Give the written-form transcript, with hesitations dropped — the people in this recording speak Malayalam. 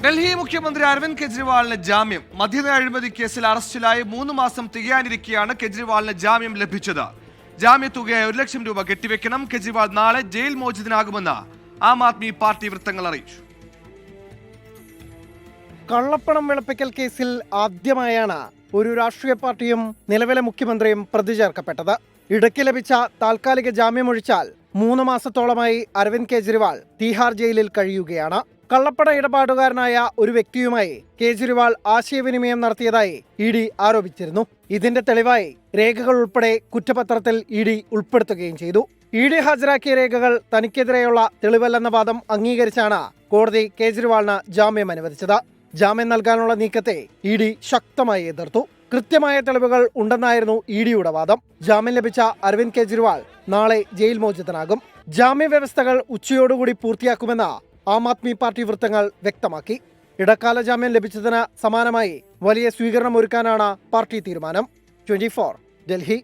ഡൽഹി മുഖ്യമന്ത്രി അരവിന്ദ് കെജ്രിവാളിന് ജാമ്യം. മദ്യനയ അഴിമതി കേസിൽ അറസ്റ്റിലായി 3 മാസം തികയാനിരിക്കെയാണ് കെജ്രിവാളിന് ജാമ്യം ലഭിച്ചത്. ജാമ്യത്തുകയായി 1 ലക്ഷം രൂപ കെട്ടിവെക്കണം. കെജ്രിവാൾ നാളെ ജയിൽ മോചിതനാകുമെന്ന് ആം ആദ്മി പാർട്ടി വൃത്തങ്ങൾ അറിയിച്ചു. കള്ളപ്പണം വെളുപ്പിക്കൽ കേസിൽ ആദ്യമായാണ് ഒരു രാഷ്ട്രീയ പാർട്ടിയും നിലവിലെ മുഖ്യമന്ത്രിയും പ്രതി ചേർക്കപ്പെട്ടത്. ഇടയ്ക്ക് ലഭിച്ച താൽക്കാലിക ജാമ്യമൊഴിച്ചാൽ 3 മാസത്തോളമായി അരവിന്ദ് കെജ്രിവാൾ തീഹാർ ജയിലിൽ കഴിയുകയാണ്. കള്ളപ്പണ ഇടപാടുകാരനായ ഒരു വ്യക്തിയുമായി കേജ്രിവാൾ ആശയവിനിമയം നടത്തിയതായി ഇ ഡി ആരോപിച്ചിരുന്നു. ഇതിന്റെ തെളിവായി രേഖകൾ ഉൾപ്പെടെ കുറ്റപത്രത്തിൽ ഇ ഡി ഉൾപ്പെടുത്തുകയും ചെയ്തു. ഇ ഡി ഹാജരാക്കിയ രേഖകൾ തനിക്കെതിരെയുള്ള തെളിവല്ലെന്ന വാദം അംഗീകരിച്ചാണ് കോടതി കേജ്രിവാളിന് ജാമ്യം അനുവദിച്ചത്. ജാമ്യം നൽകാനുള്ള നീക്കത്തെ ഇ ഡി ശക്തമായി എതിർത്തു. കൃത്യമായ തെളിവുകൾ ഉണ്ടെന്നായിരുന്നു ഇ ഡിയുടെ വാദം. ജാമ്യം ലഭിച്ച അരവിന്ദ് കെജ്രിവാൾ നാളെ ജയിൽ മോചിതനാകും. ജാമ്യ വ്യവസ്ഥകൾ ഉച്ചയോടുകൂടി പൂർത്തിയാക്കുമെന്ന് ആം ആദ്മി പാർട്ടി വൃത്തങ്ങൾ വ്യക്തമാക്കി. ഇടക്കാല ജാമ്യം ലഭിച്ചതിന് സമാനമായി വലിയ സ്വീകരണം ഒരുക്കാനാണ് പാർട്ടി തീരുമാനം. 24 ഡൽഹി.